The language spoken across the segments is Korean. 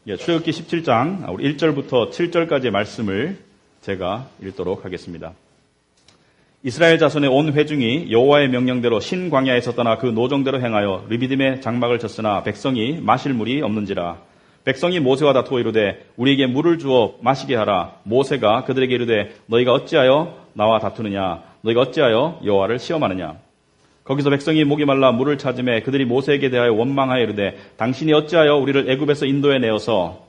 출애굽기 17장 우리 1절부터 7절까지의 말씀을 제가 읽도록 하겠습니다. 이스라엘 자손의 온 회중이 여호와의 명령대로 신 광야에서 떠나 그 노정대로 행하여 르비딤에 장막을 쳤으나 백성이 마실 물이 없는지라. 백성이 모세와 다투어 이르되 우리에게 물을 주어 마시게 하라. 모세가 그들에게 이르되 너희가 어찌하여 나와 다투느냐? 너희가 어찌하여 여호와를 시험하느냐? 거기서 백성이 목이 말라 물을 찾으매 그들이 모세에게 대하여 원망하여 이르되 당신이 어찌하여 우리를 애굽에서 인도해 내어서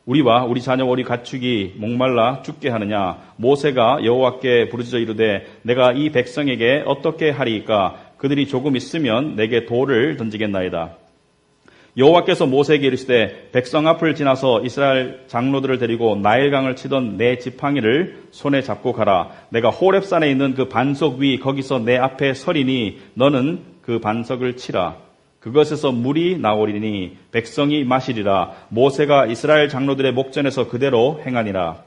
우리와 우리 자녀와 우리 가축이 목말라 죽게 하느냐? 모세가 여호와께 부르짖어 이르되 내가 이 백성에게 어떻게 하리이까? 그들이 조금 있으면 내게 돌을 던지겠나이다. 여호와께서 모세에게 이르시되 백성 앞을 지나서 이스라엘 장로들을 데리고 나일강을 치던 내 지팡이를 손에 잡고 가라. 내가 호렙산에 있는 그 반석 위 거기서 내 앞에 서리니 너는 그 반석을 치라. 그것에서 물이 나오리니 백성이 마시리라. 모세가 이스라엘 장로들의 목전에서 그대로 행하니라.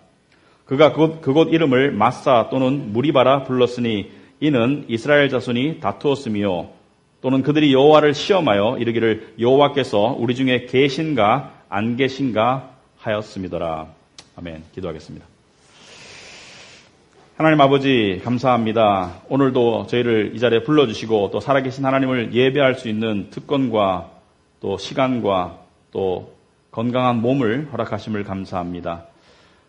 그가 그곳 이름을 마사 또는 무리바라 불렀으니 이는 이스라엘 자손이 다투었으며 또는 그들이 여호와를 시험하여 이르기를 여호와께서 우리 중에 계신가 안 계신가 하였음이더라. 아멘. 기도하겠습니다. 하나님 아버지 감사합니다. 오늘도 저희를 이 자리에 불러주시고 또 살아계신 하나님을 예배할 수 있는 특권과 또 시간과 또 건강한 몸을 허락하심을 감사합니다.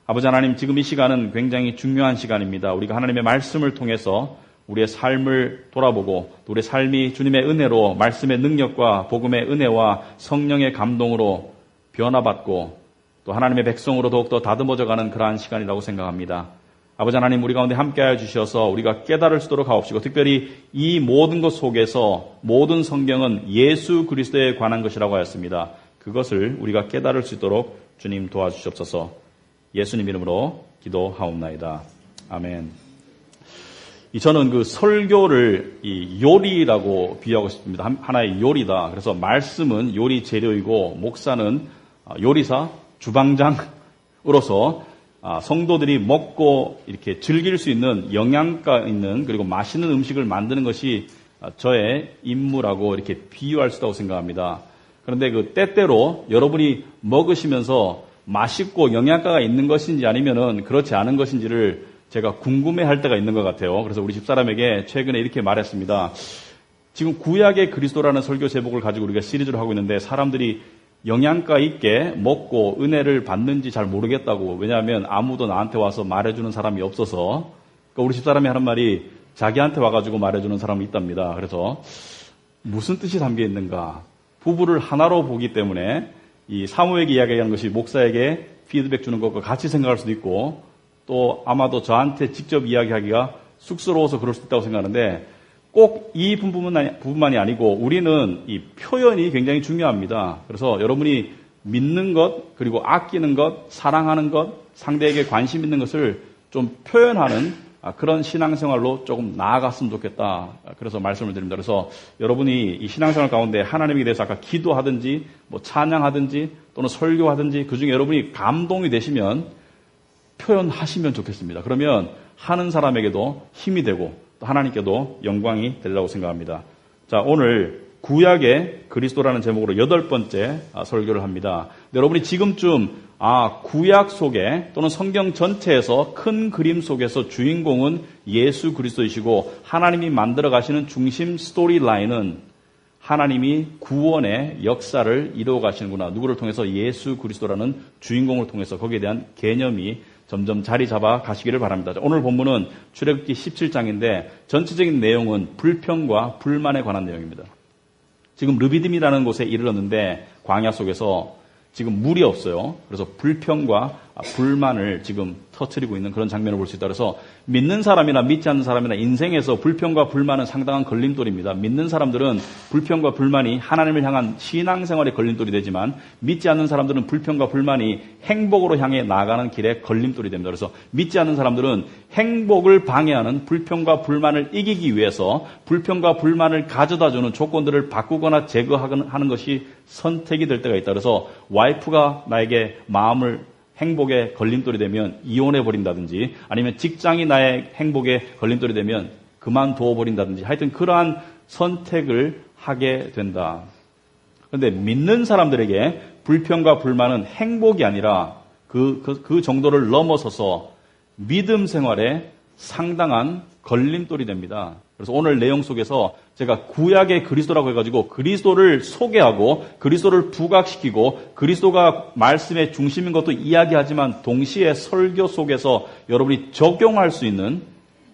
아버지 하나님, 지금 이 시간은 굉장히 중요한 시간입니다. 우리가 하나님의 말씀을 통해서 우리의 삶을 돌아보고 또 우리의 삶이 주님의 은혜로 말씀의 능력과 복음의 은혜와 성령의 감동으로 변화받고 또 하나님의 백성으로 더욱더 다듬어져가는 그러한 시간이라고 생각합니다. 아버지 하나님, 우리 가운데 함께하여 주셔서 우리가 깨달을 수 있도록 하옵시고 특별히 이 모든 것 속에서 모든 성경은 예수 그리스도에 관한 것이라고 하였습니다. 그것을 우리가 깨달을 수 있도록 주님 도와주시옵소서. 예수님 이름으로 기도하옵나이다. 아멘. 저는 그 설교를 이 요리라고 비유하고 싶습니다. 하나의 요리다. 그래서 말씀은 요리 재료이고 목사는 요리사, 주방장으로서 성도들이 먹고 이렇게 즐길 수 있는 영양가 있는 그리고 맛있는 음식을 만드는 것이 저의 임무라고 이렇게 비유할 수 있다고 생각합니다. 그런데 그 때때로 여러분이 먹으시면서 맛있고 영양가가 있는 것인지 아니면은 그렇지 않은 것인지를 제가 궁금해할 때가 있는 것 같아요. 그래서 우리 집사람에게 최근에 이렇게 말했습니다. 지금 구약의 그리스도라는 설교 제목을 가지고 우리가 시리즈를 하고 있는데 사람들이 영양가 있게 먹고 은혜를 받는지 잘 모르겠다고. 왜냐하면 아무도 나한테 와서 말해주는 사람이 없어서. 그러니까 우리 집사람이 하는 말이 자기한테 와가지고 말해주는 사람이 있답니다. 그래서 무슨 뜻이 담겨 있는가. 부부를 하나로 보기 때문에 이 사모에게 이야기하는 것이 목사에게 피드백 주는 것과 같이 생각할 수도 있고 또 아마도 저한테 직접 이야기하기가 쑥스러워서 그럴 수 있다고 생각하는데 꼭 이 부분만이 아니고 우리는 이 표현이 굉장히 중요합니다. 그래서 여러분이 믿는 것, 그리고 아끼는 것, 사랑하는 것, 상대에게 관심 있는 것을 좀 표현하는 그런 신앙생활로 조금 나아갔으면 좋겠다. 그래서 말씀을 드립니다. 그래서 여러분이 이 신앙생활 가운데 하나님에 대해서 아까 기도하든지 뭐 찬양하든지 또는 설교하든지 그중에 여러분이 감동이 되시면 표현하시면 좋겠습니다. 그러면 하는 사람에게도 힘이 되고 또 하나님께도 영광이 되리라고 생각합니다. 자, 오늘 구약의 그리스도라는 제목으로 8번째 설교를 합니다. 여러분이 지금쯤 구약 속에 또는 성경 전체에서 큰 그림 속에서 주인공은 예수 그리스도이시고 하나님이 만들어 가시는 중심 스토리 라인은 하나님이 구원의 역사를 이루어 가시는구나. 누구를 통해서? 예수 그리스도라는 주인공을 통해서 거기에 대한 개념이 점점 자리 잡아 가시기를 바랍니다. 오늘 본문은 출애굽기 17장인데 전체적인 내용은 불평과 불만에 관한 내용입니다. 지금 르비딤이라는 곳에 이르렀는데 광야 속에서 지금 물이 없어요. 그래서 불평과 불만을 지금 터뜨리고 있는 그런 장면을 볼 수 있다. 그래서 믿는 사람이나 믿지 않는 사람이나 인생에서 불평과 불만은 상당한 걸림돌입니다. 믿는 사람들은 불평과 불만이 하나님을 향한 신앙생활의 걸림돌이 되지만 믿지 않는 사람들은 불평과 불만이 행복으로 향해 나아가는 길에 걸림돌이 됩니다. 그래서 믿지 않는 사람들은 행복을 방해하는 불평과 불만을 이기기 위해서 불평과 불만을 가져다주는 조건들을 바꾸거나 제거하는 것이 선택이 될 때가 있다. 그래서 와이프가 나에게 마음을 행복의 걸림돌이 되면 이혼해버린다든지 아니면 직장이 나의 행복의 걸림돌이 되면 그만둬버린다든지 하여튼 그러한 선택을 하게 된다. 그런데 믿는 사람들에게 불평과 불만은 행복이 아니라 그 정도를 넘어서서 믿음 생활에 상당한 걸림돌이 됩니다. 그래서 오늘 내용 속에서 제가 구약의 그리스도라고 해가지고 그리스도를 소개하고 그리스도를 부각시키고 그리스도가 말씀의 중심인 것도 이야기하지만 동시에 설교 속에서 여러분이 적용할 수 있는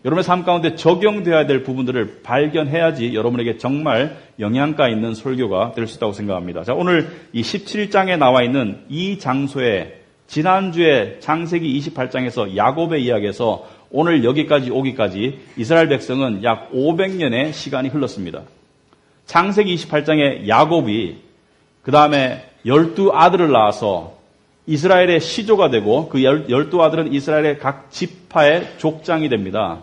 여러분의 삶 가운데 적용되어야 될 부분들을 발견해야지 여러분에게 정말 영향가 있는 설교가 될 수 있다고 생각합니다. 자, 오늘 이 17장에 나와 있는 이 장소에 지난주에 창세기 28장에서 야곱의 이야기에서 오늘 여기까지 오기까지 이스라엘 백성은 약 500년의 시간이 흘렀습니다. 창세기 28장에 야곱이 그 다음에 12아들을 낳아서 이스라엘의 시조가 되고 그 12아들은 이스라엘의 각 지파의 족장이 됩니다.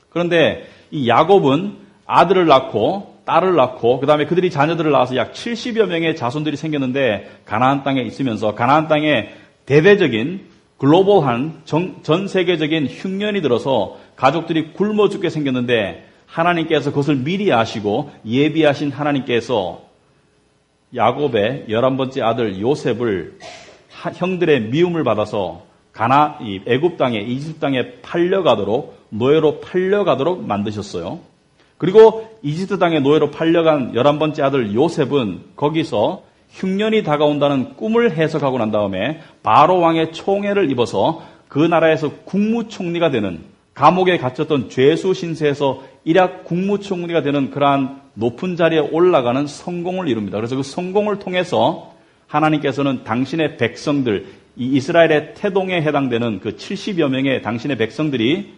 그런데 이 야곱은 아들을 낳고 딸을 낳고 그 다음에 그들이 자녀들을 낳아서 약 70여 명의 자손들이 생겼는데 가나안 땅에 있으면서 가나안 땅에 대대적인 글로벌한 전 세계적인 흉년이 들어서 가족들이 굶어 죽게 생겼는데 하나님께서 그것을 미리 아시고 예비하신 하나님께서 야곱의 11번째 아들 요셉을 형들의 미움을 받아서 애굽 땅에 이집트 땅에 팔려가도록 노예로 팔려가도록 만드셨어요. 그리고 이집트 땅에 노예로 팔려간 11번째 아들 요셉은 거기서 흉년이 다가온다는 꿈을 해석하고 난 다음에 바로 왕의 총애를 입어서 그 나라에서 국무총리가 되는 감옥에 갇혔던 죄수 신세에서 일약 국무총리가 되는 그러한 높은 자리에 올라가는 성공을 이룹니다. 그래서 그 성공을 통해서 하나님께서는 당신의 백성들, 이 이스라엘의 태동에 해당되는 그 70여 명의 당신의 백성들이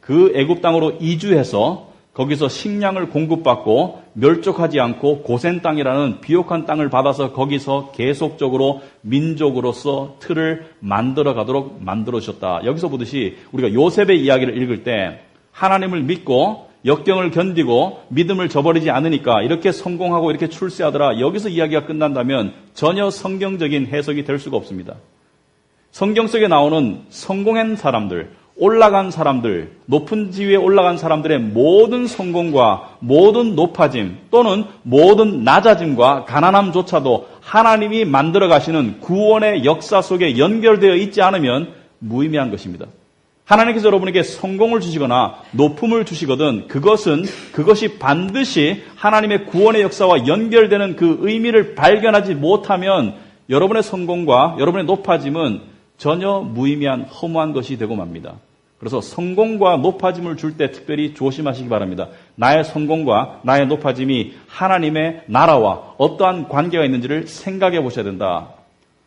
그 애굽 땅으로 이주해서 거기서 식량을 공급받고 멸족하지 않고 고센 땅이라는 비옥한 땅을 받아서 거기서 계속적으로 민족으로서 틀을 만들어 가도록 만들어 주셨다. 여기서 보듯이 우리가 요셉의 이야기를 읽을 때 하나님을 믿고 역경을 견디고 믿음을 저버리지 않으니까 이렇게 성공하고 이렇게 출세하더라. 여기서 이야기가 끝난다면 전혀 성경적인 해석이 될 수가 없습니다. 성경 속에 나오는 성공한 사람들, 올라간 사람들, 높은 지위에 올라간 사람들의 모든 성공과 모든 높아짐 또는 모든 낮아짐과 가난함조차도 하나님이 만들어 가시는 구원의 역사 속에 연결되어 있지 않으면 무의미한 것입니다. 하나님께서 여러분에게 성공을 주시거나 높음을 주시거든 그것이 반드시 하나님의 구원의 역사와 연결되는 그 의미를 발견하지 못하면 여러분의 성공과 여러분의 높아짐은 전혀 무의미한 허무한 것이 되고 맙니다. 그래서 성공과 높아짐을 줄 때 특별히 조심하시기 바랍니다. 나의 성공과 나의 높아짐이 하나님의 나라와 어떠한 관계가 있는지를 생각해 보셔야 된다.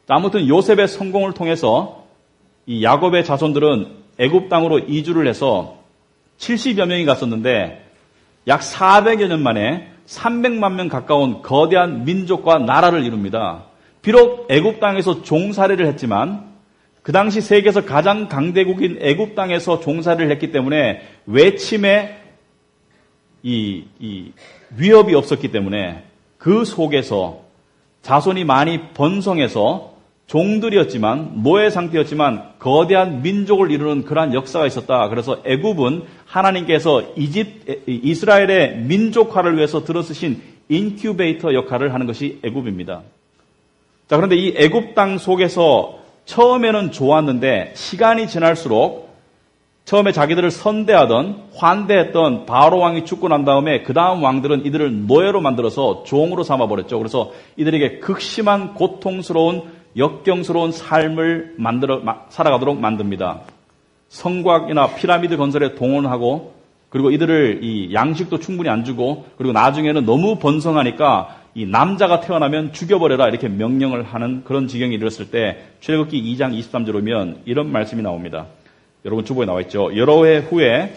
아무튼 요셉의 성공을 통해서 이 야곱의 자손들은 애굽 땅으로 이주를 해서 70여 명이 갔었는데 약 400여 년 만에 300만 명 가까운 거대한 민족과 나라를 이룹니다. 비록 애굽 땅에서 종살이를 했지만 그 당시 세계에서 가장 강대국인 애굽 땅에서 종살이를 했기 때문에 외침에 이 위협이 없었기 때문에 그 속에서 자손이 많이 번성해서 종들이었지만 노예 상태였지만 거대한 민족을 이루는 그러한 역사가 있었다. 그래서 애굽은 하나님께서 이스라엘의 민족화를 위해서 들어쓰신 인큐베이터 역할을 하는 것이 애굽입니다. 자, 그런데 이 애굽 땅 속에서 처음에는 좋았는데 시간이 지날수록 처음에 자기들을 선대하던 환대했던 바로 왕이 죽고 난 다음에 그 다음 왕들은 이들을 노예로 만들어서 종으로 삼아버렸죠. 그래서 이들에게 극심한 고통스러운 역경스러운 삶을 살아가도록 만듭니다. 성곽이나 피라미드 건설에 동원하고 그리고 이들을 이 양식도 충분히 안 주고 그리고 나중에는 너무 번성하니까 이 남자가 태어나면 죽여버려라 이렇게 명령을 하는 그런 지경이 이르렀을 때 출애굽기 2장 23절에 보면 이런 말씀이 나옵니다. 여러분 주보에 나와 있죠. 여러 해 후에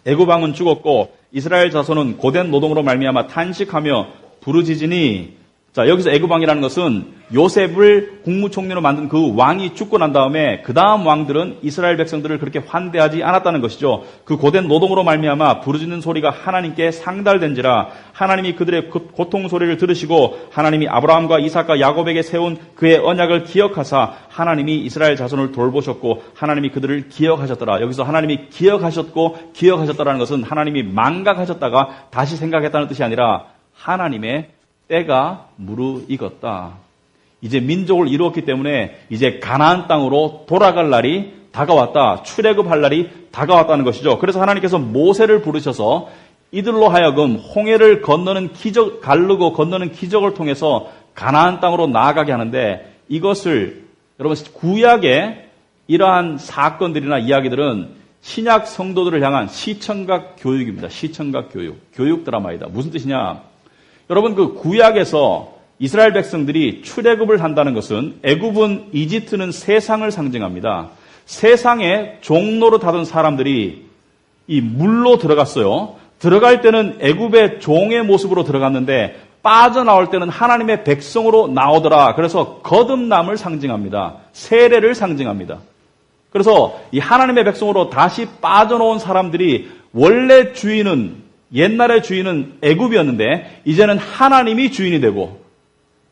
애굽 왕은 죽었고 이스라엘 자손은 고된 노동으로 말미암아 탄식하며 부르짖으니 자, 여기서 애굽 왕이라는 것은 요셉을 국무총리로 만든 그 왕이 죽고 난 다음에 그 다음 왕들은 이스라엘 백성들을 그렇게 환대하지 않았다는 것이죠. 그 고된 노동으로 말미암아 부르짖는 소리가 하나님께 상달된지라 하나님이 그들의 고통 소리를 들으시고 하나님이 아브라함과 이삭과 야곱에게 세운 그의 언약을 기억하사 하나님이 이스라엘 자손을 돌보셨고 하나님이 그들을 기억하셨더라. 여기서 하나님이 기억하셨다라는 것은 하나님이 망각하셨다가 다시 생각했다는 뜻이 아니라 하나님의 때가 무르익었다. 이제 민족을 이루었기 때문에 이제 가나안 땅으로 돌아갈 날이 다가왔다. 출애굽할 날이 다가왔다는 것이죠. 그래서 하나님께서 모세를 부르셔서 이들로 하여금 홍해를 건너는 기적, 가르고 건너는 기적을 통해서 가나안 땅으로 나아가게 하는데 이것을 여러분 구약의 이러한 사건들이나 이야기들은 신약 성도들을 향한 시청각 교육입니다. 시청각 교육. 교육 드라마이다. 무슨 뜻이냐? 여러분 그 구약에서 이스라엘 백성들이 출애굽을 한다는 것은 애굽은 이집트는 세상을 상징합니다. 세상에 종로로 타던 사람들이 이 물로 들어갔어요. 들어갈 때는 애굽의 종의 모습으로 들어갔는데 빠져나올 때는 하나님의 백성으로 나오더라. 그래서 거듭남을 상징합니다. 세례를 상징합니다. 그래서 이 하나님의 백성으로 다시 빠져나온 사람들이 원래 주인은 옛날의 주인은 애굽이었는데 이제는 하나님이 주인이 되고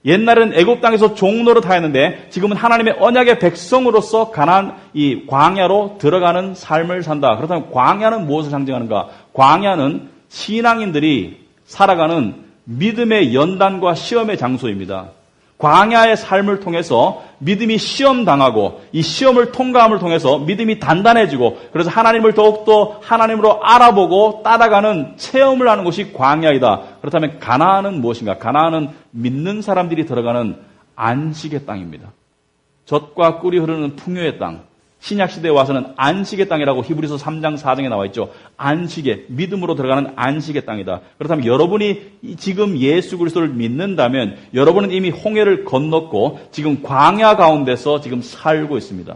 옛날엔 애굽 땅에서 종로로 타였는데 지금은 하나님의 언약의 백성으로서 가나안 이 광야로 들어가는 삶을 산다. 그렇다면 광야는 무엇을 상징하는가? 광야는 신앙인들이 살아가는 믿음의 연단과 시험의 장소입니다. 광야의 삶을 통해서 믿음이 시험당하고 이 시험을 통과함을 통해서 믿음이 단단해지고 그래서 하나님을 더욱더 하나님으로 알아보고 따라가는 체험을 하는 곳이 광야이다. 그렇다면 가나안은 무엇인가? 가나안은 믿는 사람들이 들어가는 안식의 땅입니다. 젖과 꿀이 흐르는 풍요의 땅. 신약시대에 와서는 안식의 땅이라고 히브리서 3장 4장에 나와 있죠. 안식의, 믿음으로 들어가는 안식의 땅이다. 그렇다면 여러분이 지금 예수 그리스도를 믿는다면 여러분은 이미 홍해를 건넜고 지금 광야 가운데서 지금 살고 있습니다.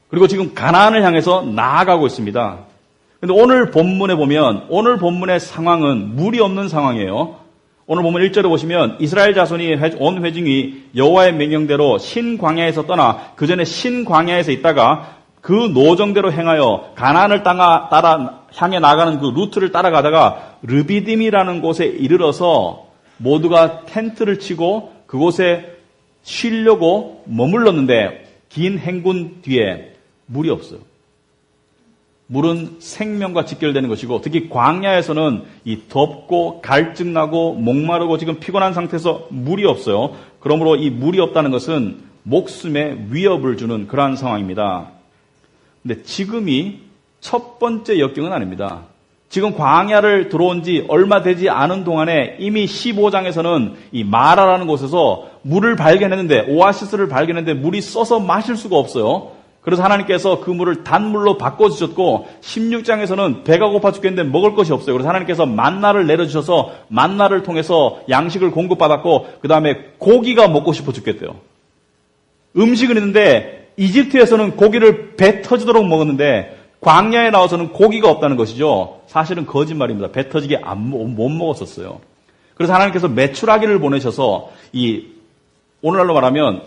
그리고 지금 가나안을 향해서 나아가고 있습니다. 그런데 오늘 본문에 보면 오늘 본문의 상황은 물이 없는 상황이에요. 오늘 보면 1절에 보시면 이스라엘 자손이 온 회중이 여호와의 명령대로 신광야에서 떠나 그 전에 신광야에서 있다가 그 노정대로 행하여 가나안을 따라 향해 나가는 그 루트를 따라가다가 르비딤이라는 곳에 이르러서 모두가 텐트를 치고 그곳에 쉬려고 머물렀는데 긴 행군 뒤에 물이 없어요. 물은 생명과 직결되는 것이고 특히 광야에서는 이 덥고 갈증나고 목마르고 지금 피곤한 상태에서 물이 없어요. 그러므로 이 물이 없다는 것은 목숨에 위협을 주는 그러한 상황입니다. 근데 지금이 첫 번째 역경은 아닙니다. 지금 광야를 들어온 지 얼마 되지 않은 동안에 이미 15장에서는 이 마라라는 곳에서 물을 발견했는데 오아시스를 발견했는데 물이 써서 마실 수가 없어요. 그래서 하나님께서 그 물을 단물로 바꿔주셨고 16장에서는 배가 고파 죽겠는데 먹을 것이 없어요. 그래서 하나님께서 만나를 내려주셔서 만나를 통해서 양식을 공급받았고 그 다음에 고기가 먹고 싶어 죽겠대요. 음식은 있는데 이집트에서는 고기를 배 터지도록 먹었는데 광야에 나와서는 고기가 없다는 것이죠. 사실은 거짓말입니다. 배 터지게 못 먹었었어요. 그래서 하나님께서 메추라기를 보내셔서 이 오늘날로 말하면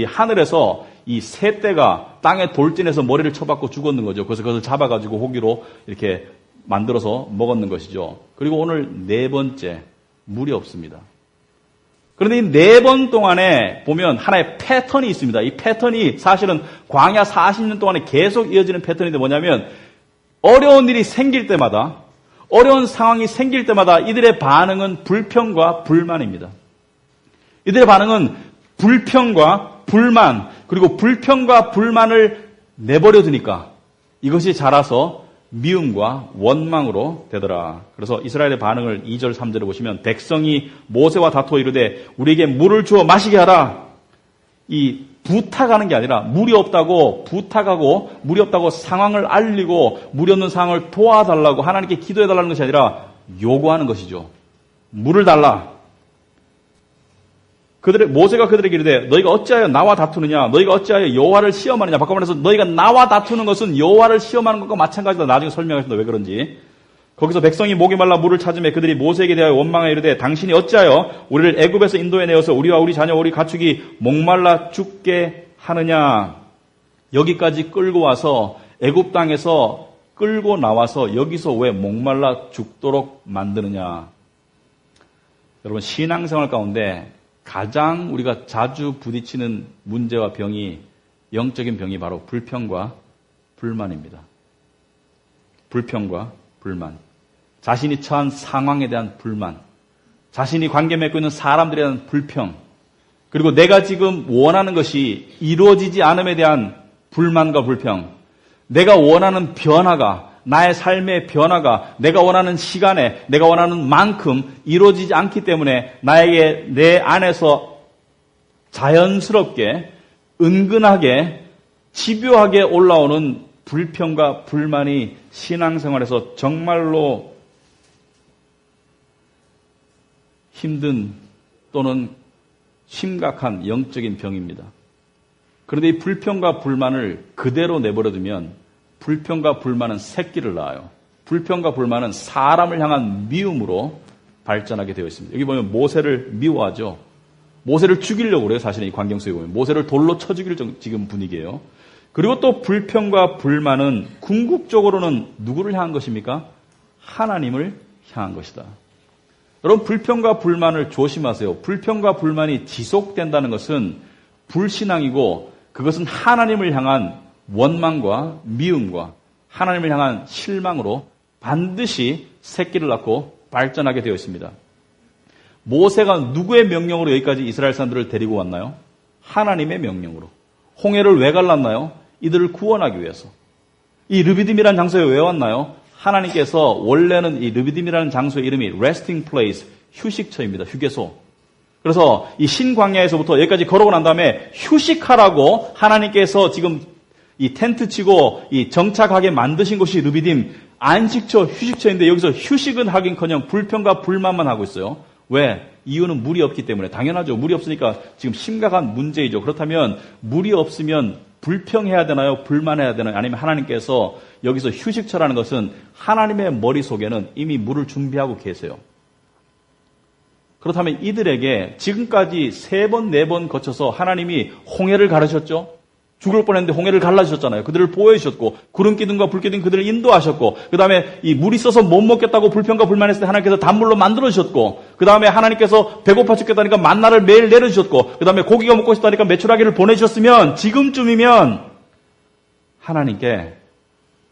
하늘에서 이 새떼가 땅에 돌진해서 머리를 쳐박고 죽었는 거죠. 그래서 그것을 잡아가지고 고기로 이렇게 만들어서 먹었는 것이죠. 그리고 오늘 네 번째, 물이 없습니다. 그런데 이 네 번 동안에 보면 하나의 패턴이 있습니다. 이 패턴이 사실은 광야 40년 동안에 계속 이어지는 패턴인데 뭐냐면 어려운 일이 생길 때마다 어려운 상황이 생길 때마다 이들의 반응은 불평과 불만입니다. 이들의 반응은 불평과 불만 그리고 불평과 불만을 내버려 두니까 이것이 자라서 미움과 원망으로 되더라. 그래서 이스라엘의 반응을 2절 3절에 보시면 백성이 모세와 다투어 이르되 우리에게 물을 주어 마시게 하라. 이 부탁하는 게 아니라 물이 없다고 부탁하고 물이 없다고 상황을 알리고 물이 없는 상황을 도와달라고 하나님께 기도해달라는 것이 아니라 요구하는 것이죠. 물을 달라. 모세가 그들에게 이르되 너희가 어찌하여 나와 다투느냐 너희가 어찌하여 여호와를 시험하느냐. 바꿔 말해서 너희가 나와 다투는 것은 여호와를 시험하는 것과 마찬가지다. 나중에 설명하겠습니다. 왜 그런지. 거기서 백성이 목이 말라 물을 찾으며 그들이 모세에게 대하여 원망하여 이르되 당신이 어찌하여 우리를 애굽에서 인도해 내어서 우리와 우리 자녀 우리 가축이 목말라 죽게 하느냐. 여기까지 끌고 와서 애굽 땅에서 끌고 나와서 여기서 왜 목말라 죽도록 만드느냐. 여러분 신앙생활 가운데 가장 우리가 자주 부딪히는 문제와 병이 영적인 병이 바로 불평과 불만입니다. 불평과 불만. 자신이 처한 상황에 대한 불만. 자신이 관계 맺고 있는 사람들에 대한 불평. 그리고 내가 지금 원하는 것이 이루어지지 않음에 대한 불만과 불평, 내가 원하는 변화가, 나의 삶의 변화가 내가 원하는 시간에, 내가 원하는 만큼 이루어지지 않기 때문에 나에게 내 안에서 자연스럽게, 은근하게, 집요하게 올라오는 불평과 불만이 신앙생활에서 정말로 힘든 또는 심각한 영적인 병입니다. 그런데 이 불평과 불만을 그대로 내버려두면 불평과 불만은 새끼를 낳아요. 불평과 불만은 사람을 향한 미움으로 발전하게 되어 있습니다. 여기 보면 모세를 미워하죠. 모세를 죽이려고 그래요. 사실은 이 광경 속에 보면 모세를 돌로 쳐 죽일 지금 분위기예요. 그리고 또 불평과 불만은 궁극적으로는 누구를 향한 것입니까? 하나님을 향한 것이다. 여러분, 불평과 불만을 조심하세요. 불평과 불만이 지속된다는 것은 불신앙이고 그것은 하나님을 향한 원망과 미움과 하나님을 향한 실망으로 반드시 새끼를 낳고 발전하게 되어 있습니다. 모세가 누구의 명령으로 여기까지 이스라엘 사람들을 데리고 왔나요? 하나님의 명령으로. 홍해를 왜 갈랐나요? 이들을 구원하기 위해서. 이 르비딤이라는 장소에 왜 왔나요? 하나님께서 원래는 이 르비딤이라는 장소의 이름이 resting place, 휴식처입니다. 휴게소. 그래서 이 신광야에서부터 여기까지 걸어오고 난 다음에 휴식하라고 하나님께서 지금 이 텐트 치고 이 정착하게 만드신 곳이 르비딤, 안식처, 휴식처인데 여기서 휴식은 하긴커녕 불평과 불만만 하고 있어요. 왜? 이유는 물이 없기 때문에. 당연하죠. 물이 없으니까 지금 심각한 문제이죠. 그렇다면 물이 없으면 불평해야 되나요? 불만해야 되나요? 아니면 하나님께서 여기서 휴식처라는 것은 하나님의 머릿속에는 이미 물을 준비하고 계세요. 그렇다면 이들에게 지금까지 3번, 4번 거쳐서 하나님이 홍해를 가르셨죠? 죽을 뻔했는데 홍해를 갈라주셨잖아요. 그들을 보호해주셨고 구름기둥과 불기둥 그들을 인도하셨고 그 다음에 이 물이 있어서 못 먹겠다고 불평과 불만했을 때 하나님께서 단물로 만들어주셨고 그 다음에 하나님께서 배고파 죽겠다니까 만나를 매일 내려주셨고 그 다음에 고기가 먹고 싶다니까 메추라기를 보내주셨으면 지금쯤이면 하나님께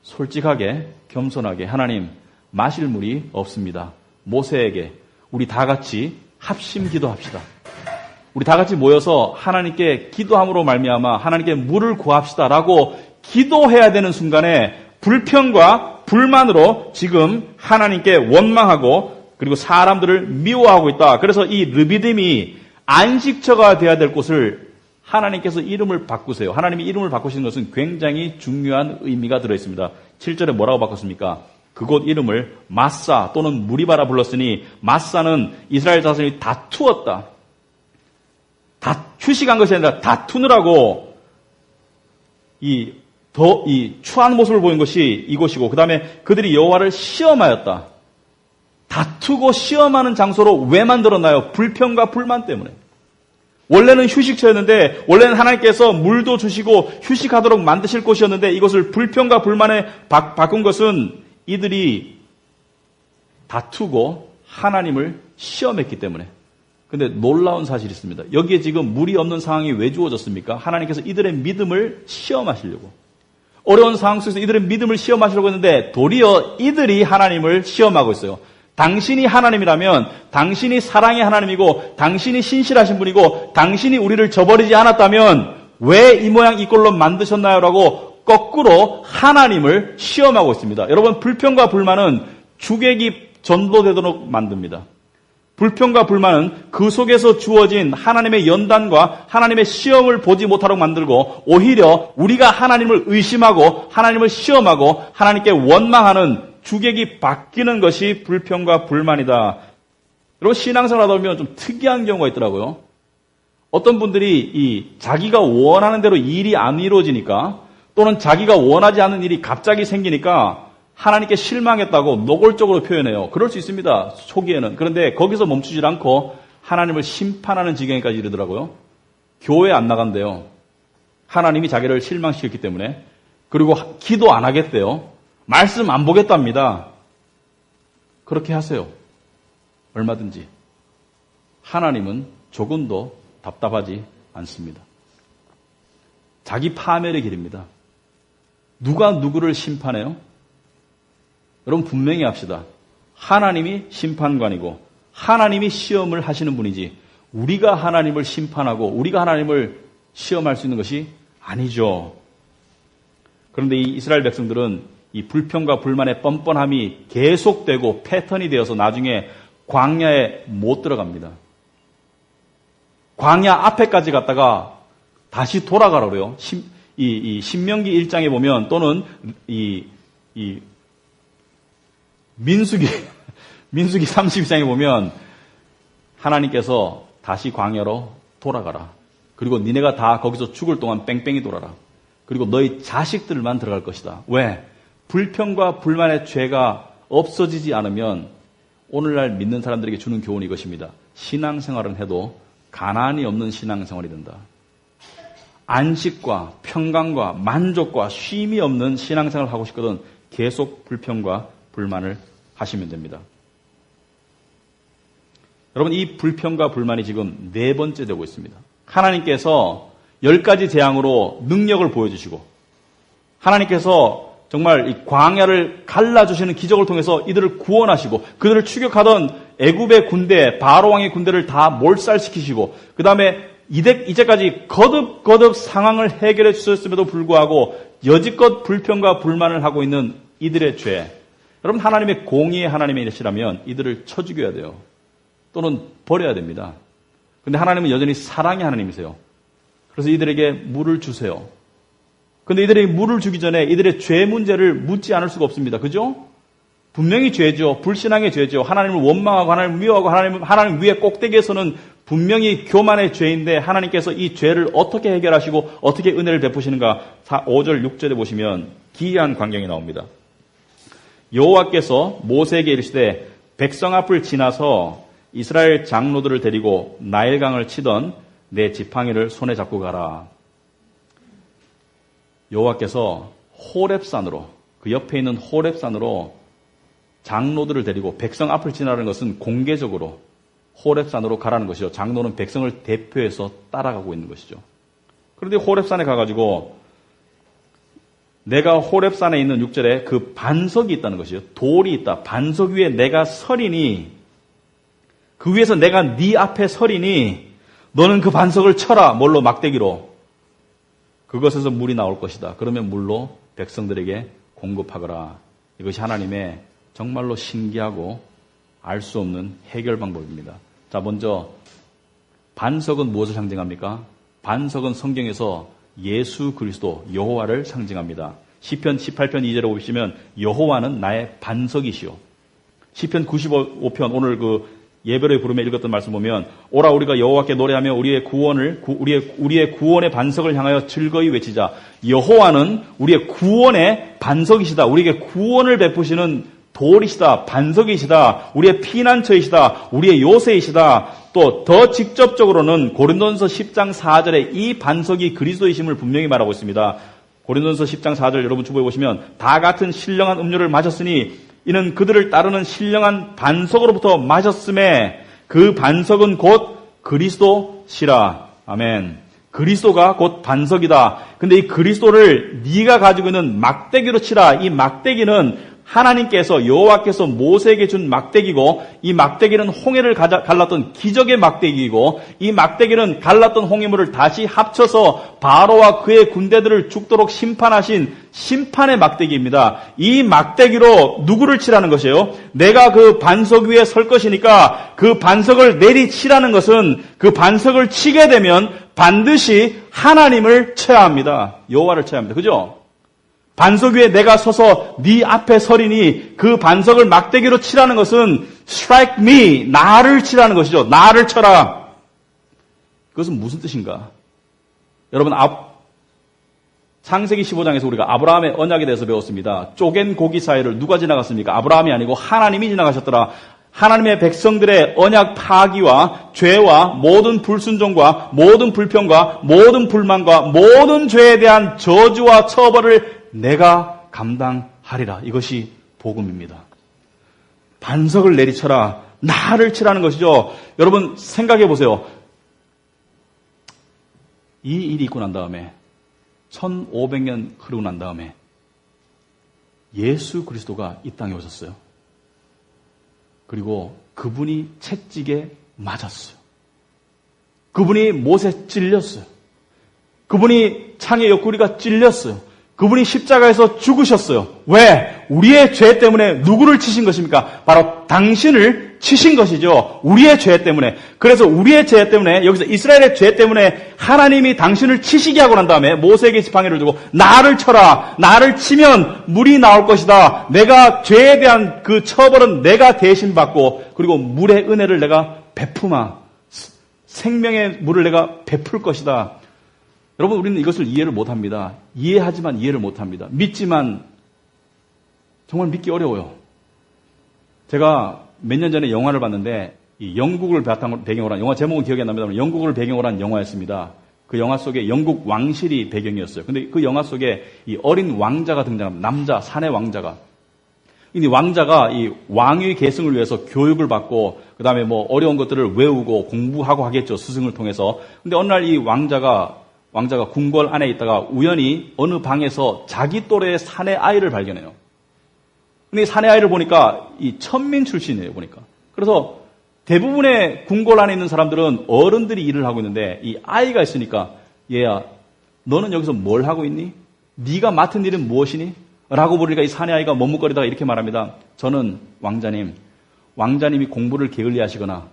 솔직하게 겸손하게 하나님 마실 물이 없습니다. 모세에게 우리 다 같이 합심 기도합시다. 우리 다 같이 모여서 하나님께 기도함으로 말미암아 하나님께 물을 구합시다라고 기도해야 되는 순간에 불평과 불만으로 지금 하나님께 원망하고 그리고 사람들을 미워하고 있다. 그래서 이 르비딤이 안식처가 되어야 될 곳을 하나님께서 이름을 바꾸세요. 하나님이 이름을 바꾸시는 것은 굉장히 중요한 의미가 들어있습니다. 7절에 뭐라고 바꿨습니까? 그곳 이름을 마사 또는 무리바라 불렀으니 마사는 이스라엘 자손이 다투었다. 휴식한 것이 아니라 다투느라고 이 추한 모습을 보인 것이 이곳이고 그 다음에 그들이 여호와를 시험하였다. 다투고 시험하는 장소로 왜 만들었나요? 불평과 불만 때문에. 원래는 휴식처였는데 원래는 하나님께서 물도 주시고 휴식하도록 만드실 곳이었는데 이것을 불평과 불만에 바꾼 것은 이들이 다투고 하나님을 시험했기 때문에. 근데 놀라운 사실이 있습니다. 여기에 지금 물이 없는 상황이 왜 주어졌습니까? 하나님께서 이들의 믿음을 시험하시려고. 어려운 상황 속에서 이들의 믿음을 시험하시려고 했는데 도리어 이들이 하나님을 시험하고 있어요. 당신이 하나님이라면 당신이 사랑의 하나님이고 당신이 신실하신 분이고 당신이 우리를 저버리지 않았다면 왜 이 모양 이 꼴로 만드셨나요? 라고 거꾸로 하나님을 시험하고 있습니다. 여러분 불평과 불만은 주객이 전도되도록 만듭니다. 불평과 불만은 그 속에서 주어진 하나님의 연단과 하나님의 시험을 보지 못하도록 만들고 오히려 우리가 하나님을 의심하고 하나님을 시험하고 하나님께 원망하는 주객이 바뀌는 것이 불평과 불만이다. 여러분 신앙생활 하다 보면 좀 특이한 경우가 있더라고요. 어떤 분들이 자기가 원하는 대로 일이 안 이루어지니까 또는 자기가 원하지 않는 일이 갑자기 생기니까 하나님께 실망했다고 노골적으로 표현해요. 그럴 수 있습니다. 초기에는. 그런데 거기서 멈추지 않고 하나님을 심판하는 지경에까지 이르더라고요. 교회 안 나간대요. 하나님이 자기를 실망시켰기 때문에. 그리고 기도 안 하겠대요. 말씀 안 보겠답니다. 그렇게 하세요. 얼마든지. 하나님은 조금도 답답하지 않습니다. 자기 파멸의 길입니다. 누가 누구를 심판해요? 여러분 분명히 합시다. 하나님이 심판관이고 하나님이 시험을 하시는 분이지 우리가 하나님을 심판하고 우리가 하나님을 시험할 수 있는 것이 아니죠. 그런데 이 이스라엘 백성들은 이 불평과 불만의 뻔뻔함이 계속되고 패턴이 되어서 나중에 광야에 못 들어갑니다. 광야 앞에까지 갔다가 다시 돌아가라 그래요. 이 신명기 1장에 보면 또는 이 민수기 32장에 보면 하나님께서 다시 광야로 돌아가라. 그리고 니네가 다 거기서 죽을 동안 뺑뺑이 돌아라. 그리고 너희 자식들만 들어갈 것이다. 왜? 불평과 불만의 죄가 없어지지 않으면 오늘날 믿는 사람들에게 주는 교훈이 이것입니다. 신앙생활은 해도 가난이 없는 신앙생활이 된다. 안식과 평강과 만족과 쉼이 없는 신앙생활을 하고 싶거든 계속 불평과 불만을 하시면 됩니다. 여러분, 이 불평과 불만이 지금 4번째 되고 있습니다. 하나님께서 10가지 재앙으로 능력을 보여주시고 하나님께서 정말 이 광야를 갈라주시는 기적을 통해서 이들을 구원하시고 그들을 추격하던 애굽의 군대, 바로왕의 군대를 다 몰살시키시고 그 다음에 이제까지 거듭 상황을 해결해 주셨음에도 불구하고 여지껏 불평과 불만을 하고 있는 이들의 죄. 여러분, 하나님의 공의의 하나님이시라면 이들을 쳐 죽여야 돼요. 또는 버려야 됩니다. 그런데 하나님은 여전히 사랑의 하나님이세요. 그래서 이들에게 물을 주세요. 그런데 이들에게 물을 주기 전에 이들의 죄 문제를 묻지 않을 수가 없습니다. 그죠? 분명히 죄죠. 불신앙의 죄죠. 하나님을 원망하고 하나님을 미워하고 하나님 위에 꼭대기에서는 분명히 교만의 죄인데 하나님께서 이 죄를 어떻게 해결하시고 어떻게 은혜를 베푸시는가 5절 6절에 보시면 기이한 광경이 나옵니다. 여호와께서 모세에게 이르시되 백성 앞을 지나서 이스라엘 장로들을 데리고 나일강을 치던 내 지팡이를 손에 잡고 가라. 여호와께서 호렙산으로 그 옆에 있는 호렙산으로 장로들을 데리고 백성 앞을 지나라는 것은 공개적으로 호렙산으로 가라는 것이죠. 장로는 백성을 대표해서 따라가고 있는 것이죠. 그런데 호렙산에 가가지고 내가 호렙산에 있는 6절에 그 반석이 있다는 것이죠. 돌이 있다. 반석 위에 내가 서리니 그 위에서 내가 네 앞에 서리니 너는 그 반석을 쳐라. 뭘로? 막대기로. 그것에서 물이 나올 것이다. 그러면 물로 백성들에게 공급하거라. 이것이 하나님의 정말로 신기하고 알 수 없는 해결 방법입니다. 자, 먼저 반석은 무엇을 상징합니까? 반석은 성경에서 예수 그리스도 여호와를 상징합니다. 시편 18편 2절에 보시면 여호와는 나의 반석이시오. 시편 95편 오늘 그 예배를 부르며 읽었던 말씀 보면 오라 우리가 여호와께 노래하며 우리의 구원의 반석을 향하여 즐거이 외치자. 여호와는 우리의 구원의 반석이시다. 우리에게 구원을 베푸시는 돌이시다. 반석이시다. 우리의 피난처이시다. 우리의 요새이시다. 또 더 직접적으로는 고린도전서 10장 4절에 이 반석이 그리스도이심을 분명히 말하고 있습니다. 고린도전서 10장 4절 여러분 주보에 보시면 다 같은 신령한 음료를 마셨으니 이는 그들을 따르는 신령한 반석으로부터 마셨음에 그 반석은 곧 그리스도시라. 아멘. 그리스도가 곧 반석이다. 근데 이 그리스도를 네가 가지고 있는 막대기로 치라. 이 막대기는 하나님께서 여호와께서 모세에게 준 막대기고 이 막대기는 홍해를 갈랐던 기적의 막대기이고 이 막대기는 갈랐던 홍해물을 다시 합쳐서 바로와 그의 군대들을 죽도록 심판하신 심판의 막대기입니다. 이 막대기로 누구를 치라는 것이에요? 내가 그 반석 위에 설 것이니까 그 반석을 내리치라는 것은 그 반석을 치게 되면 반드시 하나님을 쳐야 합니다. 여호와를 쳐야 합니다. 그죠? 반석 위에 내가 서서 네 앞에 서리니 그 반석을 막대기로 치라는 것은 strike me, 나를 치라는 것이죠. 나를 쳐라. 그것은 무슨 뜻인가? 여러분, 창세기 15장에서 우리가 아브라함의 언약에 대해서 배웠습니다. 쪼갠 고기 사이를 누가 지나갔습니까? 아브라함이 아니고 하나님이 지나가셨더라. 하나님의 백성들의 언약 파기와 죄와 모든 불순종과 모든 불평과 모든 불만과 모든 죄에 대한 저주와 처벌을 내가 감당하리라. 이것이 복음입니다. 반석을 내리쳐라. 나를 치라는 것이죠. 여러분 생각해 보세요. 이 일이 있고 난 다음에 1500년 흐르고 난 다음에 예수 그리스도가 이 땅에 오셨어요. 그리고 그분이 채찍에 맞았어요. 그분이 못에 찔렸어요. 그분이 창의 옆구리가 찔렸어요. 그분이 십자가에서 죽으셨어요. 왜? 우리의 죄 때문에 누구를 치신 것입니까? 바로 당신을 치신 것이죠. 우리의 죄 때문에. 그래서 우리의 죄 때문에, 여기서 이스라엘의 죄 때문에 하나님이 당신을 치시게 하고 난 다음에 모세에게 지팡이를 주고 나를 쳐라. 나를 치면 물이 나올 것이다. 내가 죄에 대한 그 처벌은 내가 대신 받고, 그리고 물의 은혜를 내가 베푸마. 생명의 물을 내가 베풀 것이다. 여러분, 우리는 이것을 이해를 못합니다. 이해하지만 이해를 못합니다. 믿지만 정말 믿기 어려워요. 제가 몇 년 전에 영화를 봤는데 이 영국을 배경으로 한, 영화 제목은 기억이 안 납니다만 영국을 배경으로 한 영화였습니다. 그 영화 속에 영국 왕실이 배경이었어요. 근데 그 영화 속에 이 어린 왕자가 등장합니다. 남자, 사내 왕자가. 이 왕자가 이 왕위 계승을 위해서 교육을 받고 그 다음에 뭐 어려운 것들을 외우고 공부하고 하겠죠. 스승을 통해서. 근데 어느 날 이 왕자가 궁궐 안에 있다가 우연히 어느 방에서 자기 또래의 사내 아이를 발견해요. 근데 이 사내 아이를 보니까 이 천민 출신이에요, 보니까. 그래서 대부분의 궁궐 안에 있는 사람들은 어른들이 일을 하고 있는데 이 아이가 있으니까 얘야, 너는 여기서 뭘 하고 있니? 네가 맡은 일은 무엇이니? 라고 물으니까 이 사내 아이가 머뭇거리다가 이렇게 말합니다. 저는 왕자님이 공부를 게을리 하시거나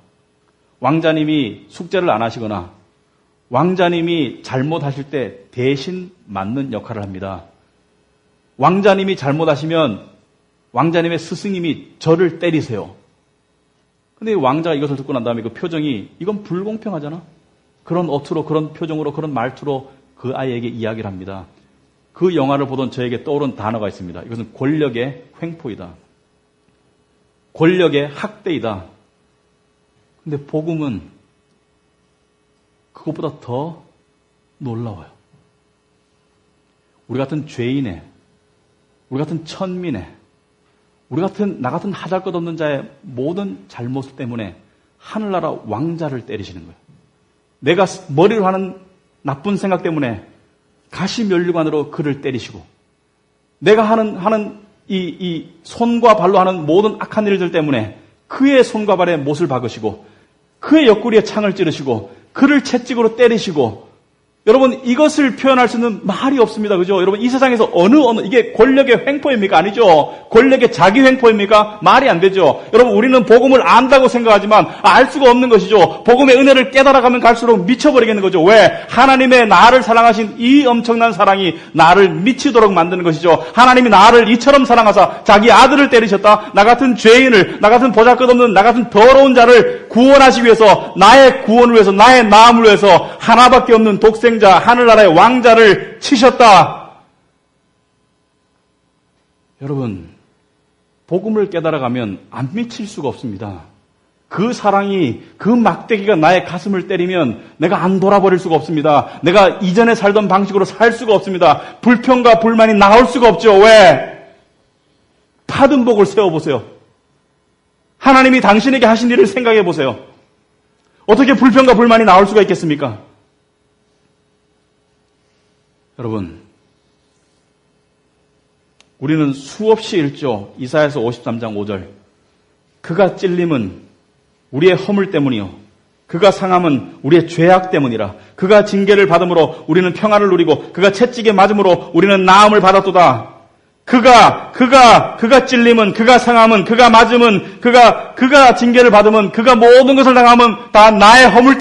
왕자님이 숙제를 안 하시거나 왕자님이 잘못하실 때 대신 맞는 역할을 합니다. 왕자님이 잘못하시면 왕자님의 스승님이 저를 때리세요. 근데 왕자가 이것을 듣고 난 다음에 그 표정이 이건 불공평하잖아. 그런 어투로, 그런 표정으로, 그런 말투로 그 아이에게 이야기를 합니다. 그 영화를 보던 저에게 떠오른 단어가 있습니다. 이것은 권력의 횡포이다. 권력의 학대이다. 근데 복음은 그것보다 더 놀라워요. 우리 같은 죄인의, 우리 같은 천민의, 나 같은 하잘것없는 자의 모든 잘못 때문에 하늘나라 왕자를 때리시는 거예요. 내가 머리로 하는 나쁜 생각 때문에 가시면류관으로 그를 때리시고, 내가 하는 이 손과 발로 하는 모든 악한 일들 때문에 그의 손과 발에 못을 박으시고, 그의 옆구리에 창을 찌르시고, 그를 채찍으로 때리시고, 여러분, 이것을 표현할 수 있는 말이 없습니다. 그죠? 여러분, 이 세상에서 이게 권력의 횡포입니까? 아니죠. 권력의 자기 횡포입니까? 말이 안 되죠. 여러분, 우리는 복음을 안다고 생각하지만 알 수가 없는 것이죠. 복음의 은혜를 깨달아가면 갈수록 미쳐버리겠는 거죠. 왜? 하나님의 나를 사랑하신 이 엄청난 사랑이 나를 미치도록 만드는 것이죠. 하나님이 나를 이처럼 사랑하사 자기 아들을 때리셨다. 나 같은 죄인을, 나 같은 보잘것없는, 나 같은 더러운 자를 구원하시기 위해서, 나의 구원을 위해서, 나의 나음을 위해서 하나밖에 없는 독생 하늘나라의 왕자를 치셨다. 여러분, 복음을 깨달아가면 안 미칠 수가 없습니다. 그 사랑이, 그 막대기가 나의 가슴을 때리면 내가 안 돌아버릴 수가 없습니다. 내가 이전에 살던 방식으로 살 수가 없습니다. 불평과 불만이 나올 수가 없죠. 왜? 받은 복을 세워보세요. 하나님이 당신에게 하신 일을 생각해 보세요. 어떻게 불평과 불만이 나올 수가 있겠습니까? 여러분, 우리는 수없이 읽죠. 이사야서 53장 5절. 그가 찔림은 우리의 허물 때문이요. 그가 상함은 우리의 죄악 때문이라. 그가 징계를 받음으로 우리는 평안을 누리고 그가 채찍에 맞음으로 우리는 나음을 받았도다. 그가 찔림은, 그가 상함은, 그가 맞음은, 그가 징계를 받으면, 그가 모든 것을 당하면 다 나의 허물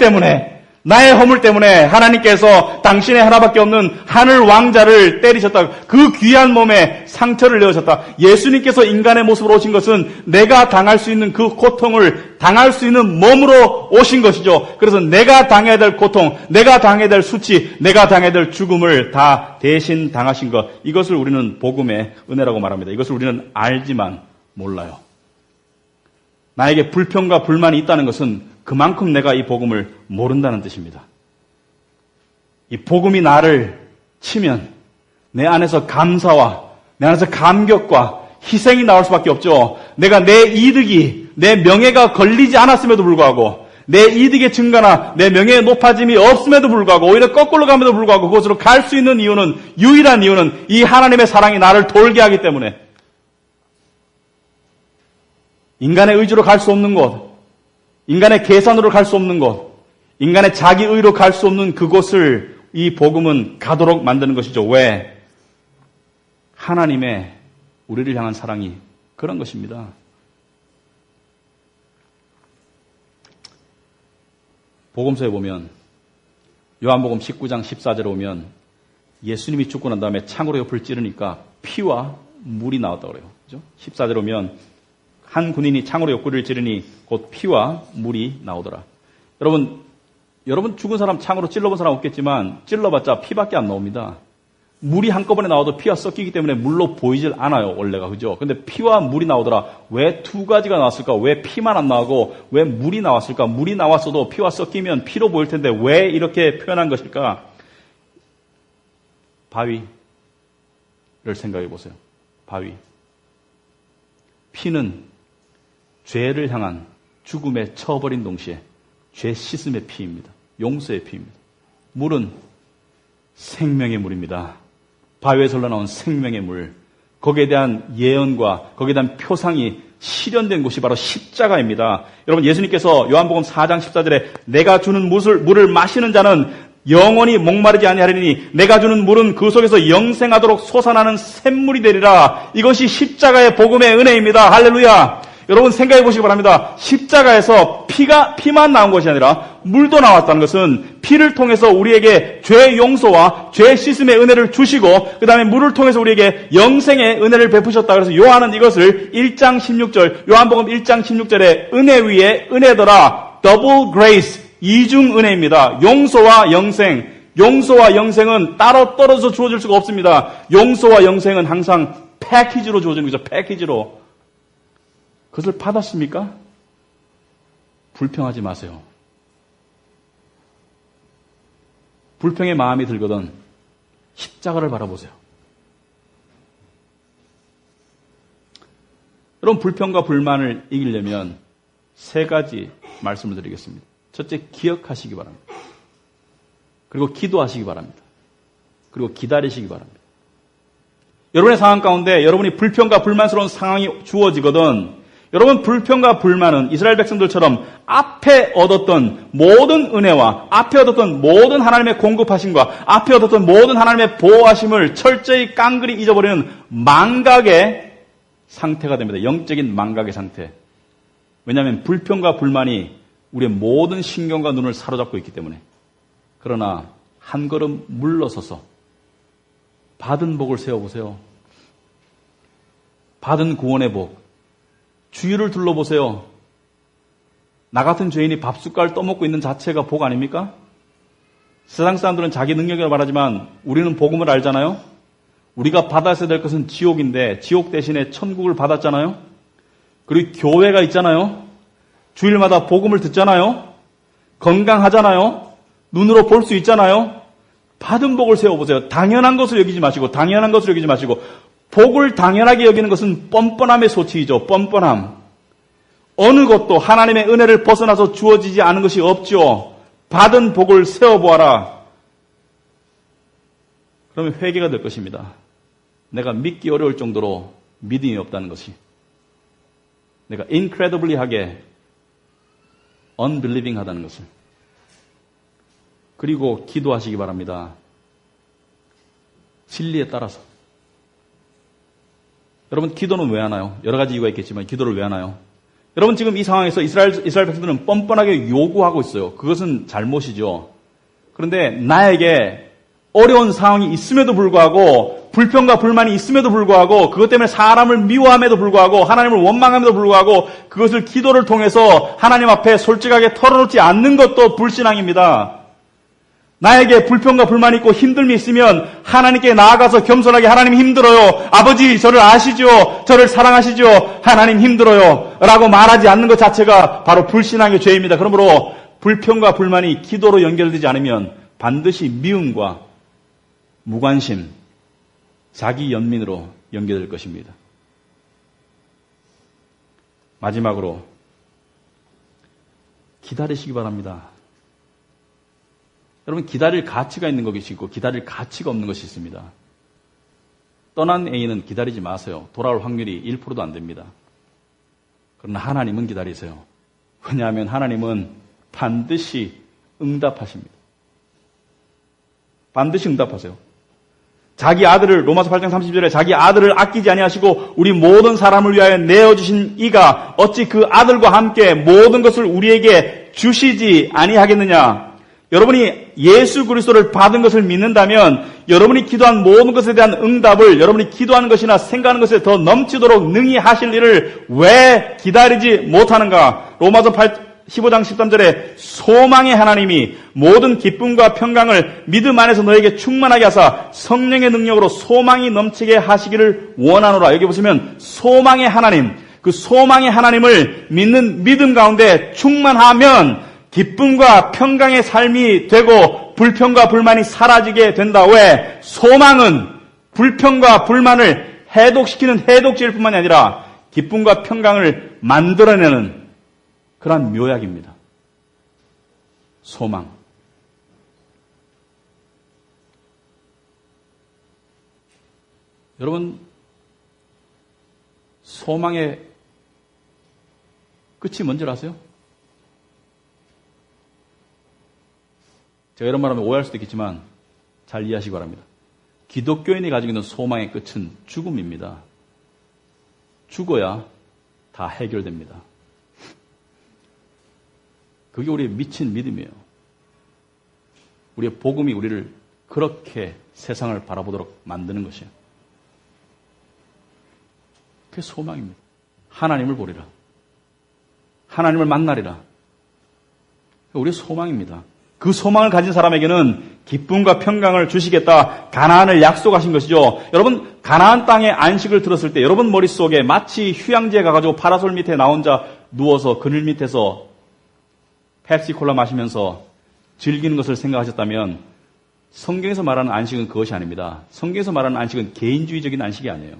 때문에 하나님께서 당신의 하나밖에 없는 하늘 왕자를 때리셨다. 그 귀한 몸에 상처를 내으셨다. 예수님께서 인간의 모습으로 오신 것은 내가 당할 수 있는 그 고통을 당할 수 있는 몸으로 오신 것이죠. 그래서 내가 당해야 될 고통, 내가 당해야 될 수치, 내가 당해야 될 죽음을 다 대신 당하신 것. 이것을 우리는 복음의 은혜라고 말합니다. 이것을 우리는 알지만 몰라요. 나에게 불평과 불만이 있다는 것은 그만큼 내가 이 복음을 모른다는 뜻입니다. 이 복음이 나를 치면 내 안에서 감사와 내 안에서 감격과 희생이 나올 수밖에 없죠. 내가 내 이득이, 내 명예가 걸리지 않았음에도 불구하고, 내 이득의 증가나 내 명예의 높아짐이 없음에도 불구하고, 오히려 거꾸로 감에도 불구하고 그곳으로 갈 수 있는 이유는, 유일한 이유는 이 하나님의 사랑이 나를 돌게 하기 때문에, 인간의 의지로 갈 수 없는 곳, 인간의 계산으로 갈 수 없는 곳, 인간의 자기 의로 갈 수 없는 그곳을 이 복음은 가도록 만드는 것이죠. 왜? 하나님의 우리를 향한 사랑이 그런 것입니다. 복음서에 보면 요한복음 19장 14절에 보면 예수님이 죽고 난 다음에 창으로 옆을 찌르니까 피와 물이 나왔다고 그래요. 그죠? 14절에 보면 한 군인이 창으로 옆구리를 찌르니 곧 피와 물이 나오더라. 여러분 죽은 사람 창으로 찔러본 사람 없겠지만 찔러봤자 피밖에 안 나옵니다. 물이 한꺼번에 나와도 피가 섞이기 때문에 물로 보이질 않아요, 원래가. 그죠? 근데 피와 물이 나오더라. 왜 두 가지가 나왔을까? 왜 피만 안 나오고 왜 물이 나왔을까? 물이 나왔어도 피와 섞이면 피로 보일 텐데 왜 이렇게 표현한 것일까? 바위를 생각해 보세요. 바위. 피는 죄를 향한 죽음에 처버린 동시에 죄 씻음의 피입니다. 용서의 피입니다. 물은 생명의 물입니다. 바위에서 흘러나온 생명의 물. 거기에 대한 예언과 거기에 대한 표상이 실현된 곳이 바로 십자가입니다. 여러분, 예수님께서 요한복음 4장 14절에 내가 주는 물을 마시는 자는 영원히 목마르지 아니하리니 내가 주는 물은 그 속에서 영생하도록 솟아나는 샘물이 되리라. 이것이 십자가의 복음의 은혜입니다. 할렐루야. 여러분 생각해 보시기 바랍니다. 십자가에서 피만 나온 것이 아니라 물도 나왔다는 것은 피를 통해서 우리에게 죄 용서와 죄 씻음의 은혜를 주시고 그 다음에 물을 통해서 우리에게 영생의 은혜를 베푸셨다. 그래서 요한은 이것을 1장 16절 요한복음 1장 16절에 은혜 위에 은혜더라. 더블 그레이스 이중 은혜입니다. 용서와 영생은 따로 떨어져 주어질 수가 없습니다. 용서와 영생은 항상 패키지로 주어지는 거죠. 패키지로. 그것을 받았습니까? 불평하지 마세요. 불평의 마음이 들거든 십자가를 바라보세요. 여러분, 불평과 불만을 이기려면 세 가지 말씀을 드리겠습니다. 첫째, 기억하시기 바랍니다. 그리고 기도하시기 바랍니다. 그리고 기다리시기 바랍니다. 여러분의 상황 가운데 여러분이 불평과 불만스러운 상황이 주어지거든 여러분, 불평과 불만은 이스라엘 백성들처럼 앞에 얻었던 모든 은혜와 앞에 얻었던 모든 하나님의 공급하심과 앞에 얻었던 모든 하나님의 보호하심을 철저히 깡그리 잊어버리는 망각의 상태가 됩니다. 영적인 망각의 상태. 왜냐하면 불평과 불만이 우리의 모든 신경과 눈을 사로잡고 있기 때문에. 그러나 한 걸음 물러서서 받은 복을 세워보세요. 받은 구원의 복. 주위를 둘러보세요. 나 같은 죄인이 밥숟갈 떠먹고 있는 자체가 복 아닙니까? 세상 사람들은 자기 능력이라고 말하지만 우리는 복음을 알잖아요. 우리가 받았어야 될 것은 지옥인데 지옥 대신에 천국을 받았잖아요. 그리고 교회가 있잖아요. 주일마다 복음을 듣잖아요. 건강하잖아요. 눈으로 볼 수 있잖아요. 받은 복을 세워보세요. 당연한 것을 여기지 마시고 복을 당연하게 여기는 것은 뻔뻔함의 소치이죠. 뻔뻔함. 어느 것도 하나님의 은혜를 벗어나서 주어지지 않은 것이 없죠. 받은 복을 세워보아라. 그러면 회개가 될 것입니다. 내가 믿기 어려울 정도로 믿음이 없다는 것이. 내가 incredibly 하게 unbelieving 하다는 것을. 그리고 기도하시기 바랍니다. 진리에 따라서. 여러분, 기도는 왜 하나요? 여러 가지 이유가 있겠지만 기도를 왜 하나요? 여러분, 지금 이 상황에서 이스라엘 백성들은 뻔뻔하게 요구하고 있어요. 그것은 잘못이죠. 그런데 나에게 어려운 상황이 있음에도 불구하고 불평과 불만이 있음에도 불구하고 그것 때문에 사람을 미워함에도 불구하고 하나님을 원망함에도 불구하고 그것을 기도를 통해서 하나님 앞에 솔직하게 털어놓지 않는 것도 불신앙입니다. 나에게 불평과 불만이 있고 힘듦이 있으면 하나님께 나아가서 겸손하게 하나님 힘들어요. 아버지 저를 아시죠? 저를 사랑하시죠? 하나님 힘들어요. 라고 말하지 않는 것 자체가 바로 불신앙의 죄입니다. 그러므로 불평과 불만이 기도로 연결되지 않으면 반드시 미움과 무관심, 자기 연민으로 연결될 것입니다. 마지막으로 기다리시기 바랍니다. 여러분, 기다릴 가치가 있는 것이 있고 기다릴 가치가 없는 것이 있습니다. 떠난 애인은 기다리지 마세요. 돌아올 확률이 1%도 안 됩니다. 그러나 하나님은 기다리세요. 왜냐하면 하나님은 반드시 응답하십니다. 반드시 응답하세요. 자기 아들을 로마서 8장 30절에 자기 아들을 아끼지 아니하시고 우리 모든 사람을 위하여 내어주신 이가 어찌 그 아들과 함께 모든 것을 우리에게 주시지 아니하겠느냐. 여러분이 예수 그리스도를 받은 것을 믿는다면 여러분이 기도한 모든 것에 대한 응답을 여러분이 기도하는 것이나 생각하는 것에 더 넘치도록 능히 하실 일을 왜 기다리지 못하는가. 로마서 15장 13절에 소망의 하나님이 모든 기쁨과 평강을 믿음 안에서 너에게 충만하게 하사 성령의 능력으로 소망이 넘치게 하시기를 원하노라. 여기 보시면 소망의 하나님, 그 소망의 하나님을 믿는 믿음 가운데 충만하면 기쁨과 평강의 삶이 되고 불평과 불만이 사라지게 된다. 왜? 소망은 불평과 불만을 해독시키는 해독제일 뿐만이 아니라 기쁨과 평강을 만들어내는 그러한 묘약입니다. 소망. 여러분, 소망의 끝이 뭔지 아세요? 제가 이런 말 하면 오해할 수도 있겠지만 잘 이해하시기 바랍니다. 기독교인이 가지고 있는 소망의 끝은 죽음입니다. 죽어야 다 해결됩니다. 그게 우리의 미친 믿음이에요. 우리의 복음이 우리를 그렇게 세상을 바라보도록 만드는 것이에요. 그게 소망입니다. 하나님을 보리라. 하나님을 만나리라. 우리의 소망입니다. 그 소망을 가진 사람에게는 기쁨과 평강을 주시겠다. 가나안을 약속하신 것이죠. 여러분, 가나안 땅의 안식을 들었을 때 여러분 머릿속에 마치 휴양지에 가가지고 파라솔 밑에 나 혼자 누워서 그늘 밑에서 펩시콜라 마시면서 즐기는 것을 생각하셨다면 성경에서 말하는 안식은 그것이 아닙니다. 성경에서 말하는 안식은 개인주의적인 안식이 아니에요.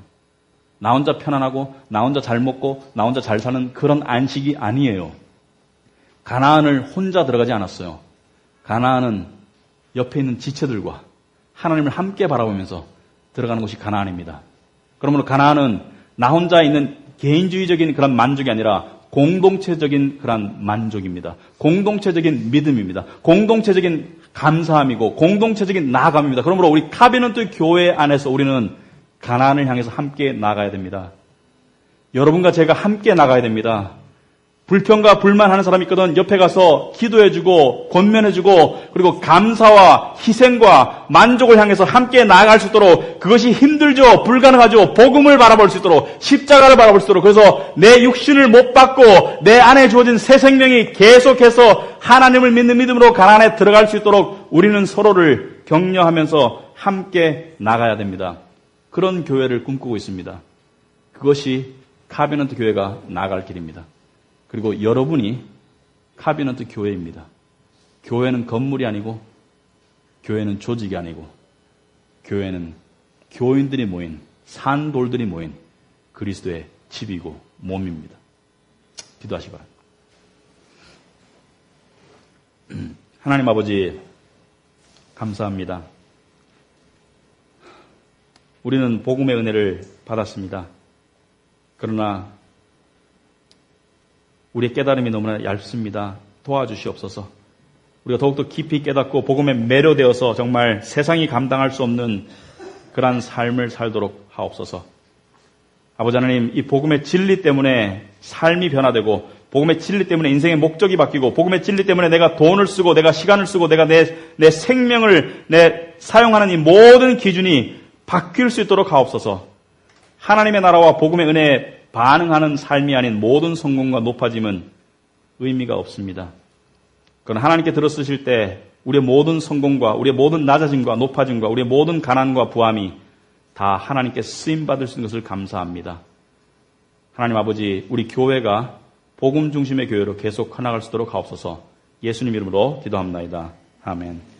나 혼자 편안하고 나 혼자 잘 먹고 나 혼자 잘 사는 그런 안식이 아니에요. 가나안을 혼자 들어가지 않았어요. 가나안은 옆에 있는 지체들과 하나님을 함께 바라보면서 들어가는 곳이 가나안입니다. 그러므로 가나안은 나 혼자 있는 개인주의적인 그런 만족이 아니라 공동체적인 그런 만족입니다. 공동체적인 믿음입니다. 공동체적인 감사함이고 공동체적인 나아감입니다. 그러므로 우리 카비넌트 교회 안에서 우리는 가나안을 향해서 함께 나가야 됩니다. 여러분과 제가 함께 나가야 됩니다. 불평과 불만하는 사람이 있거든 옆에 가서 기도해주고 권면해주고 그리고 감사와 희생과 만족을 향해서 함께 나아갈 수 있도록 그것이 힘들죠. 불가능하죠. 복음을 바라볼 수 있도록 십자가를 바라볼 수 있도록 그래서 내 육신을 못 받고 내 안에 주어진 새 생명이 계속해서 하나님을 믿는 믿음으로 가나안에 들어갈 수 있도록 우리는 서로를 격려하면서 함께 나가야 됩니다. 그런 교회를 꿈꾸고 있습니다. 그것이 카비넌트 교회가 나아갈 길입니다. 그리고 여러분이 카비넌트 교회입니다. 교회는 건물이 아니고 교회는 조직이 아니고 교회는 교인들이 모인 산돌들이 모인 그리스도의 집이고 몸입니다. 기도하시기 바랍니다. 하나님 아버지 감사합니다. 우리는 복음의 은혜를 받았습니다. 그러나 우리의 깨달음이 너무나 얇습니다. 도와주시옵소서. 우리가 더욱더 깊이 깨닫고 복음에 매료되어서 정말 세상이 감당할 수 없는 그러한 삶을 살도록 하옵소서. 아버지 하나님, 이 복음의 진리 때문에 삶이 변화되고 복음의 진리 때문에 인생의 목적이 바뀌고 복음의 진리 때문에 내가 돈을 쓰고 내가 시간을 쓰고 내가 내 생명을 사용하는 이 모든 기준이 바뀔 수 있도록 하옵소서. 하나님의 나라와 복음의 은혜에 반응하는 삶이 아닌 모든 성공과 높아짐은 의미가 없습니다. 그러나 하나님께 들어쓰실 때 우리의 모든 성공과 우리의 모든 낮아짐과 높아짐과 우리의 모든 가난과 부함이 다 하나님께 쓰임받을 수 있는 것을 감사합니다. 하나님 아버지, 우리 교회가 복음 중심의 교회로 계속 커나갈 수 있도록 하옵소서. 예수님 이름으로 기도합나이다. 아멘.